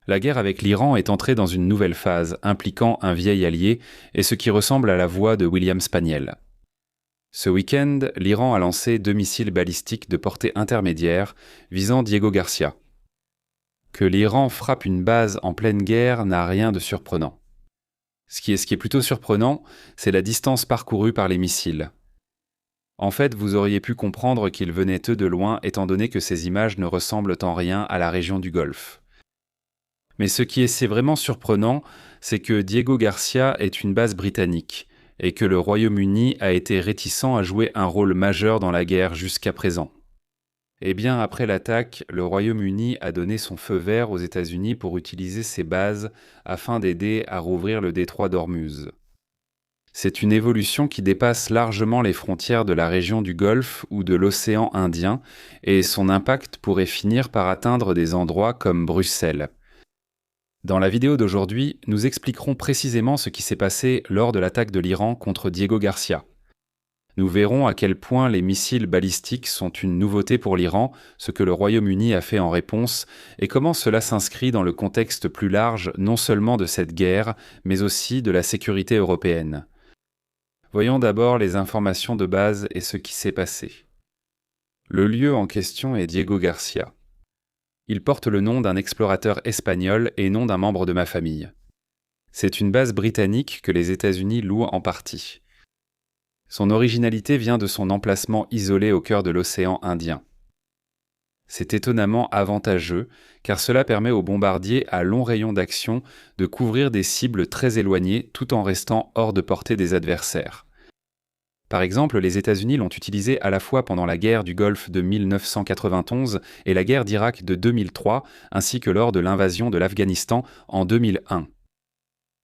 La guerre avec l'Iran est entrée dans une nouvelle phase, impliquant un vieil allié et ce qui ressemble à la voix de William Spaniel. Ce week-end, l'Iran a lancé 2 missiles balistiques de portée intermédiaire visant Diego Garcia. Que l'Iran frappe une base en pleine guerre n'a rien de surprenant. Ce qui est plutôt surprenant, c'est la distance parcourue par les missiles. En fait, vous auriez pu comprendre qu'ils venaient eux de loin étant donné que ces images ne ressemblent en rien à la région du Golfe. Mais ce qui est vraiment surprenant, c'est que Diego Garcia est une base britannique et que le Royaume-Uni a été réticent à jouer un rôle majeur dans la guerre jusqu'à présent. Eh bien, après l'attaque, le Royaume-Uni a donné son feu vert aux États-Unis pour utiliser ces bases afin d'aider à rouvrir le détroit d'Ormuz. C'est une évolution qui dépasse largement les frontières de la région du Golfe ou de l'océan Indien, et son impact pourrait finir par atteindre des endroits comme Bruxelles. Dans la vidéo d'aujourd'hui, nous expliquerons précisément ce qui s'est passé lors de l'attaque de l'Iran contre Diego Garcia. Nous verrons à quel point les missiles balistiques sont une nouveauté pour l'Iran, ce que le Royaume-Uni a fait en réponse, et comment cela s'inscrit dans le contexte plus large non seulement de cette guerre, mais aussi de la sécurité européenne. Voyons d'abord les informations de base et ce qui s'est passé. Le lieu en question est Diego Garcia. Il porte le nom d'un explorateur espagnol et non d'un membre de ma famille. C'est une base britannique que les États-Unis louent en partie. Son originalité vient de son emplacement isolé au cœur de l'océan Indien. C'est étonnamment avantageux, car cela permet aux bombardiers à long rayon d'action de couvrir des cibles très éloignées tout en restant hors de portée des adversaires. Par exemple, les États-Unis l'ont utilisé à la fois pendant la guerre du Golfe de 1991 et la guerre d'Irak de 2003, ainsi que lors de l'invasion de l'Afghanistan en 2001.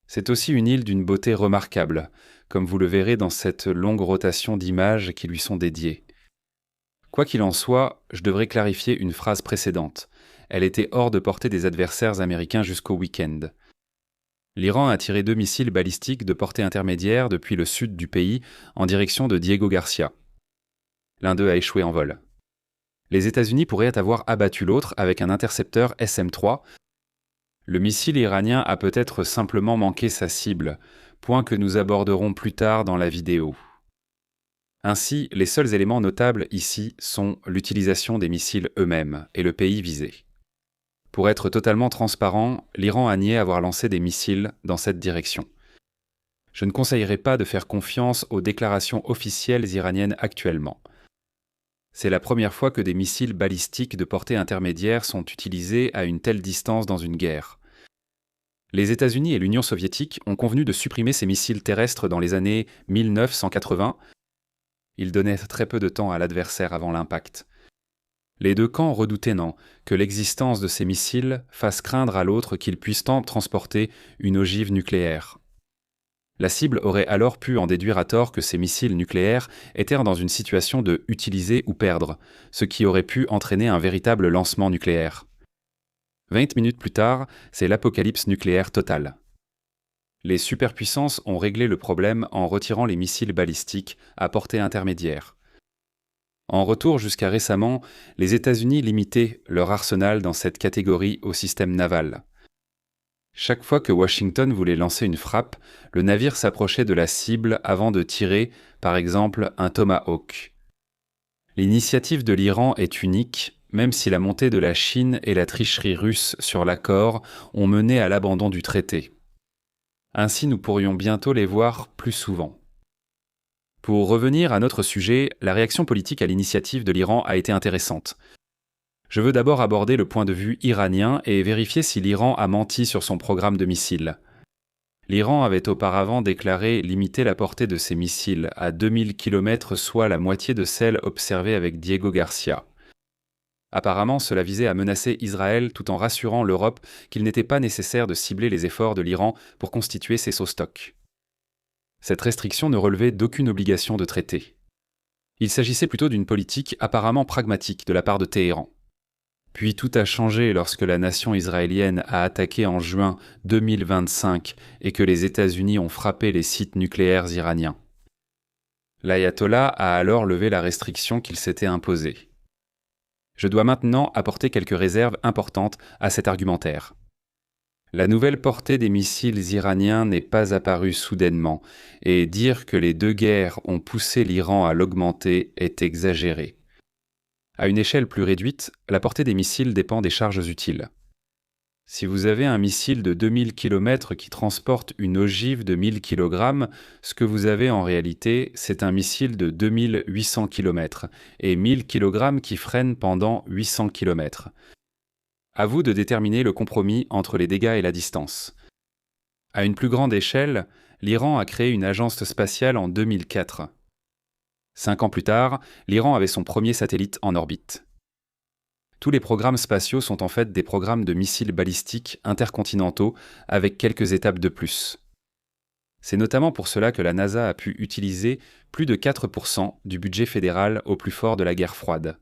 C'est aussi une île d'une beauté remarquable, comme vous le verrez dans cette longue rotation d'images qui lui sont dédiées. Quoi qu'il en soit, je devrais clarifier une phrase précédente. Elle était hors de portée des adversaires américains jusqu'au week-end. L'Iran a tiré 2 missiles balistiques de portée intermédiaire depuis le sud du pays en direction de Diego Garcia. L'un d'eux a échoué en vol. Les États-Unis pourraient avoir abattu l'autre avec un intercepteur SM-3. Le missile iranien a peut-être simplement manqué sa cible, point que nous aborderons plus tard dans la vidéo. Ainsi, les seuls éléments notables ici sont l'utilisation des missiles eux-mêmes et le pays visé. Pour être totalement transparent, l'Iran a nié avoir lancé des missiles dans cette direction. Je ne conseillerais pas de faire confiance aux déclarations officielles iraniennes actuellement. C'est la première fois que des missiles balistiques de portée intermédiaire sont utilisés à une telle distance dans une guerre. Les États-Unis et l'Union soviétique ont convenu de supprimer ces missiles terrestres dans les années 1980. Ils donnaient très peu de temps à l'adversaire avant l'impact. Les deux camps redoutaient que l'existence de ces missiles fasse craindre à l'autre qu'ils puissent transporter une ogive nucléaire. La cible aurait alors pu en déduire à tort que ces missiles nucléaires étaient dans une situation de « utiliser ou perdre », ce qui aurait pu entraîner un véritable lancement nucléaire. 20 minutes plus tard, c'est l'apocalypse nucléaire totale. Les superpuissances ont réglé le problème en retirant les missiles balistiques à portée intermédiaire. En retour, jusqu'à récemment, les États-Unis limitaient leur arsenal dans cette catégorie au système naval. Chaque fois que Washington voulait lancer une frappe, le navire s'approchait de la cible avant de tirer, par exemple, un Tomahawk. L'initiative de l'Iran est unique, même si la montée de la Chine et la tricherie russe sur l'accord ont mené à l'abandon du traité. Ainsi, nous pourrions bientôt les voir plus souvent. Pour revenir à notre sujet, la réaction politique à l'initiative de l'Iran a été intéressante. Je veux d'abord aborder le point de vue iranien et vérifier si l'Iran a menti sur son programme de missiles. L'Iran avait auparavant déclaré limiter la portée de ses missiles à 2000 km, soit la moitié de celle observée avec Diego Garcia. Apparemment, cela visait à menacer Israël tout en rassurant l'Europe qu'il n'était pas nécessaire de cibler les efforts de l'Iran pour constituer ses stocks. Cette restriction ne relevait d'aucune obligation de traité. Il s'agissait plutôt d'une politique apparemment pragmatique de la part de Téhéran. Puis tout a changé lorsque la nation israélienne a attaqué en juin 2025 et que les États-Unis ont frappé les sites nucléaires iraniens. L'ayatollah a alors levé la restriction qu'il s'était imposée. Je dois maintenant apporter quelques réserves importantes à cet argumentaire. La nouvelle portée des missiles iraniens n'est pas apparue soudainement, et dire que les deux guerres ont poussé l'Iran à l'augmenter est exagéré. À une échelle plus réduite, la portée des missiles dépend des charges utiles. Si vous avez un missile de 2000 km qui transporte une ogive de 1000 kg, ce que vous avez en réalité, c'est un missile de 2800 km et 1000 kg qui freine pendant 800 km. À vous de déterminer le compromis entre les dégâts et la distance. À une plus grande échelle, l'Iran a créé une agence spatiale en 2004. 5 ans plus tard, l'Iran avait son premier satellite en orbite. Tous les programmes spatiaux sont en fait des programmes de missiles balistiques intercontinentaux avec quelques étapes de plus. C'est notamment pour cela que la NASA a pu utiliser plus de 4% du budget fédéral au plus fort de la guerre froide.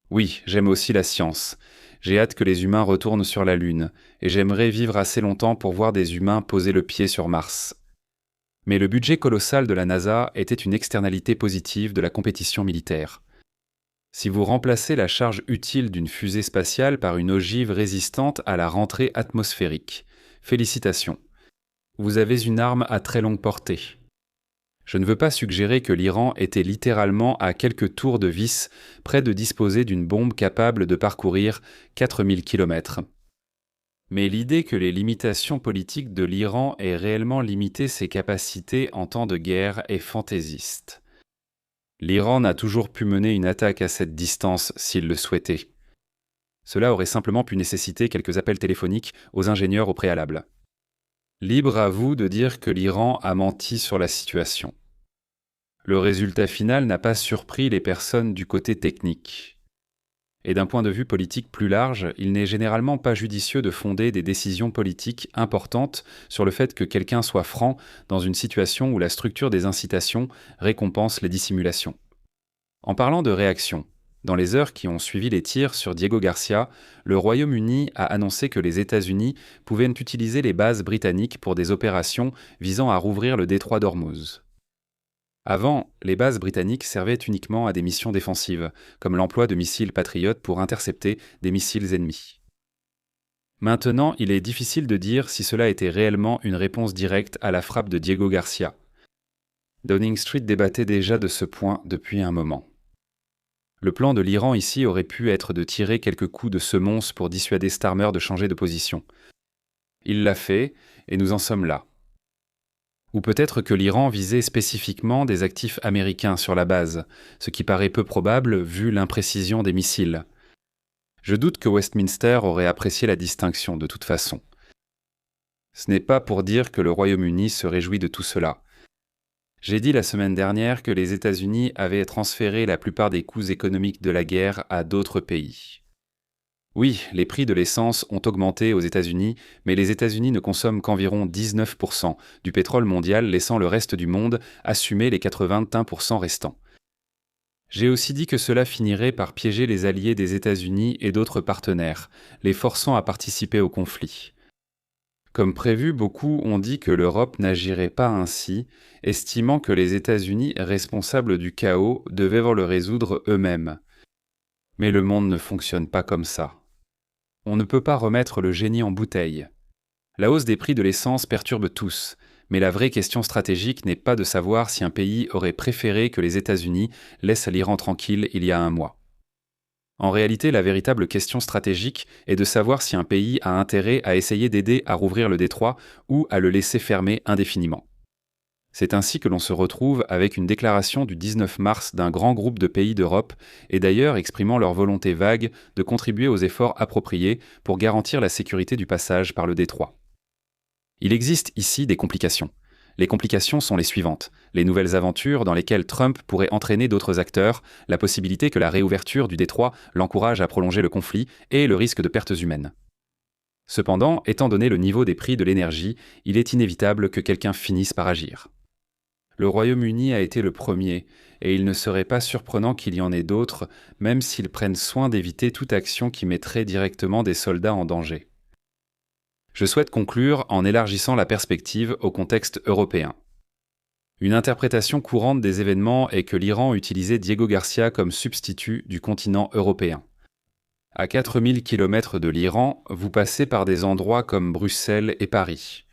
Oui, j'aime aussi la science. J'ai hâte que les humains retournent sur la Lune, et j'aimerais vivre assez longtemps pour voir des humains poser le pied sur Mars. Mais le budget colossal de la NASA était une externalité positive de la compétition militaire. Si vous remplacez la charge utile d'une fusée spatiale par une ogive résistante à la rentrée atmosphérique, félicitations. Vous avez une arme à très longue portée. Je ne veux pas suggérer que l'Iran était littéralement à quelques tours de vis près de disposer d'une bombe capable de parcourir 4000 km. Mais l'idée que les limitations politiques de l'Iran aient réellement limité ses capacités en temps de guerre est fantaisiste. L'Iran n'a toujours pu mener une attaque à cette distance s'il le souhaitait. Cela aurait simplement pu nécessiter quelques appels téléphoniques aux ingénieurs au préalable. Libre à vous de dire que l'Iran a menti sur la situation. Le résultat final n'a pas surpris les personnes du côté technique. Et d'un point de vue politique plus large, il n'est généralement pas judicieux de fonder des décisions politiques importantes sur le fait que quelqu'un soit franc dans une situation où la structure des incitations récompense les dissimulations. En parlant de réaction, dans les heures qui ont suivi les tirs sur Diego Garcia, le Royaume-Uni a annoncé que les États-Unis pouvaient utiliser les bases britanniques pour des opérations visant à rouvrir le détroit d'Ormuz. Avant, les bases britanniques servaient uniquement à des missions défensives, comme l'emploi de missiles Patriot pour intercepter des missiles ennemis. Maintenant, il est difficile de dire si cela était réellement une réponse directe à la frappe de Diego Garcia. Downing Street débattait déjà de ce point depuis un moment. Le plan de l'Iran ici aurait pu être de tirer quelques coups de semonce pour dissuader Starmer de changer de position. Il l'a fait, et nous en sommes là. Ou peut-être que l'Iran visait spécifiquement des actifs américains sur la base, ce qui paraît peu probable vu l'imprécision des missiles. Je doute que Westminster aurait apprécié la distinction de toute façon. Ce n'est pas pour dire que le Royaume-Uni se réjouit de tout cela. J'ai dit la semaine dernière que les États-Unis avaient transféré la plupart des coûts économiques de la guerre à d'autres pays. Oui, les prix de l'essence ont augmenté aux États-Unis, mais les États-Unis ne consomment qu'environ 19% du pétrole mondial, laissant le reste du monde assumer les 81% restants. J'ai aussi dit que cela finirait par piéger les alliés des États-Unis et d'autres partenaires, les forçant à participer au conflit. Comme prévu, beaucoup ont dit que l'Europe n'agirait pas ainsi, estimant que les États-Unis, responsables du chaos, devaient le résoudre eux-mêmes. Mais le monde ne fonctionne pas comme ça. On ne peut pas remettre le génie en bouteille. La hausse des prix de l'essence perturbe tous, mais la vraie question stratégique n'est pas de savoir si un pays aurait préféré que les États-Unis laissent l'Iran tranquille il y a un mois. En réalité, la véritable question stratégique est de savoir si un pays a intérêt à essayer d'aider à rouvrir le détroit ou à le laisser fermer indéfiniment. C'est ainsi que l'on se retrouve avec une déclaration du 19 mars d'un grand groupe de pays d'Europe, et d'ailleurs exprimant leur volonté vague de contribuer aux efforts appropriés pour garantir la sécurité du passage par le détroit. Il existe ici des complications. Les complications sont les suivantes. Les nouvelles aventures dans lesquelles Trump pourrait entraîner d'autres acteurs, la possibilité que la réouverture du détroit l'encourage à prolonger le conflit et le risque de pertes humaines. Cependant, étant donné le niveau des prix de l'énergie, il est inévitable que quelqu'un finisse par agir. Le Royaume-Uni a été le premier, et il ne serait pas surprenant qu'il y en ait d'autres, même s'ils prennent soin d'éviter toute action qui mettrait directement des soldats en danger. Je souhaite conclure en élargissant la perspective au contexte européen. Une interprétation courante des événements est que l'Iran utilisait Diego Garcia comme substitut du continent européen. À 4000 km de l'Iran, vous passez par des endroits comme Bruxelles et Paris.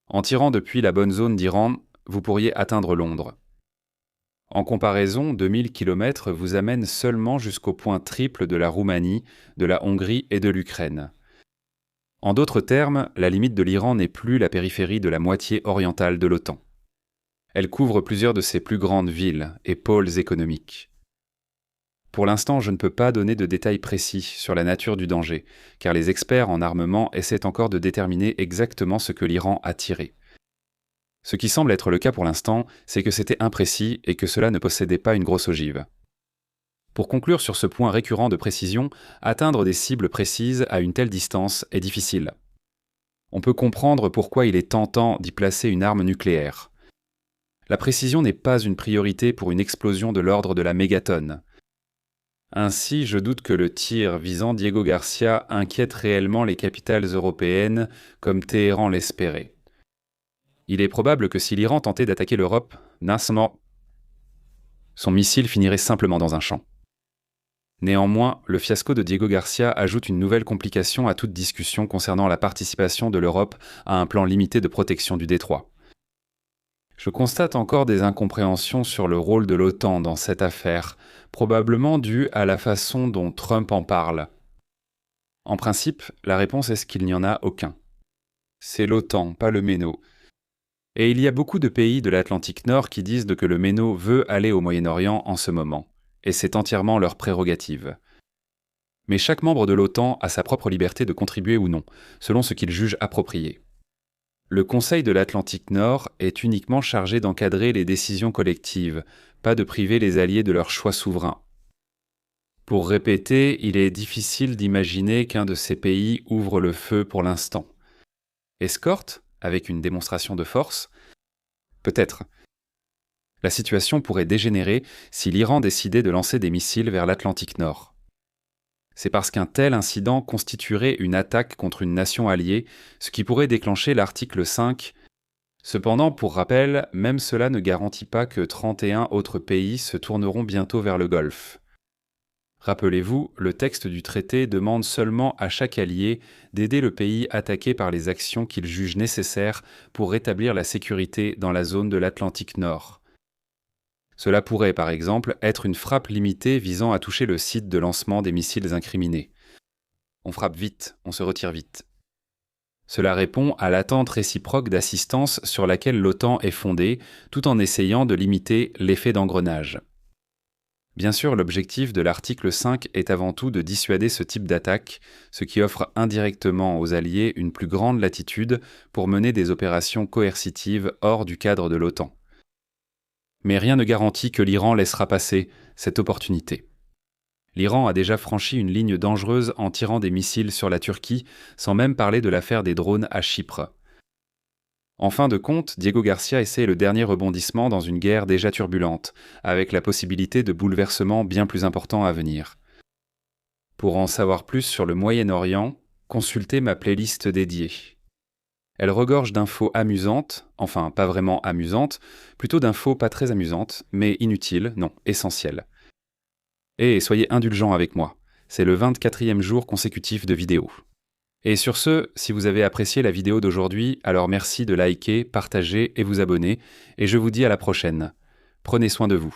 En tirant depuis la bonne zone d'Iran, vous pourriez atteindre Londres. En comparaison, 2000 km vous amènent seulement jusqu'au point triple de la Roumanie, de la Hongrie et de l'Ukraine. En d'autres termes, la limite de l'Iran n'est plus la périphérie de la moitié orientale de l'OTAN. Elle couvre plusieurs de ses plus grandes villes et pôles économiques. Pour l'instant, je ne peux pas donner de détails précis sur la nature du danger, car les experts en armement essaient encore de déterminer exactement ce que l'Iran a tiré. Ce qui semble être le cas pour l'instant, c'est que c'était imprécis et que cela ne possédait pas une grosse ogive. Pour conclure sur ce point récurrent de précision, atteindre des cibles précises à une telle distance est difficile. On peut comprendre pourquoi il est tentant d'y placer une arme nucléaire. La précision n'est pas une priorité pour une explosion de l'ordre de la mégatonne. Ainsi, je doute que le tir visant Diego Garcia inquiète réellement les capitales européennes comme Téhéran l'espérait. Il est probable que si l'Iran tentait d'attaquer l'Europe, son missile finirait simplement dans un champ. Néanmoins, le fiasco de Diego Garcia ajoute une nouvelle complication à toute discussion concernant la participation de l'Europe à un plan limité de protection du détroit. Je constate encore des incompréhensions sur le rôle de l'OTAN dans cette affaire, probablement dû à la façon dont Trump en parle. En principe, la réponse est qu'il n'y en a aucun. C'est l'OTAN, pas le MENO. Et il y a beaucoup de pays de l'Atlantique Nord qui disent que le MENO veut aller au Moyen-Orient en ce moment, et c'est entièrement leur prérogative. Mais chaque membre de l'OTAN a sa propre liberté de contribuer ou non, selon ce qu'il juge approprié. Le Conseil de l'Atlantique Nord est uniquement chargé d'encadrer les décisions collectives, pas de priver les alliés de leur choix souverain. Pour répéter, il est difficile d'imaginer qu'un de ces pays ouvre le feu pour l'instant. Escorte, avec une démonstration de force? Peut-être. La situation pourrait dégénérer si l'Iran décidait de lancer des missiles vers l'Atlantique Nord. C'est parce qu'un tel incident constituerait une attaque contre une nation alliée, ce qui pourrait déclencher l'article 5. Cependant, pour rappel, même cela ne garantit pas que 31 autres pays se tourneront bientôt vers le Golfe. Rappelez-vous, le texte du traité demande seulement à chaque allié d'aider le pays attaqué par les actions qu'il juge nécessaires pour rétablir la sécurité dans la zone de l'Atlantique Nord. Cela pourrait, par exemple, être une frappe limitée visant à toucher le site de lancement des missiles incriminés. On frappe vite, on se retire vite. Cela répond à l'attente réciproque d'assistance sur laquelle l'OTAN est fondée, tout en essayant de limiter l'effet d'engrenage. Bien sûr, l'objectif de l'article 5 est avant tout de dissuader ce type d'attaque, ce qui offre indirectement aux alliés une plus grande latitude pour mener des opérations coercitives hors du cadre de l'OTAN. Mais rien ne garantit que l'Iran laissera passer cette opportunité. L'Iran a déjà franchi une ligne dangereuse en tirant des missiles sur la Turquie, sans même parler de l'affaire des drones à Chypre. En fin de compte, Diego Garcia essaie le dernier rebondissement dans une guerre déjà turbulente, avec la possibilité de bouleversements bien plus importants à venir. Pour en savoir plus sur le Moyen-Orient, consultez ma playlist dédiée. Elle regorge d'infos amusantes, enfin pas vraiment amusantes, plutôt d'infos pas très amusantes, mais inutiles, non, essentielles. Et soyez indulgents avec moi, c'est le 24e jour consécutif de vidéo. Et sur ce, si vous avez apprécié la vidéo d'aujourd'hui, alors merci de liker, partager et vous abonner, et je vous dis à la prochaine. Prenez soin de vous.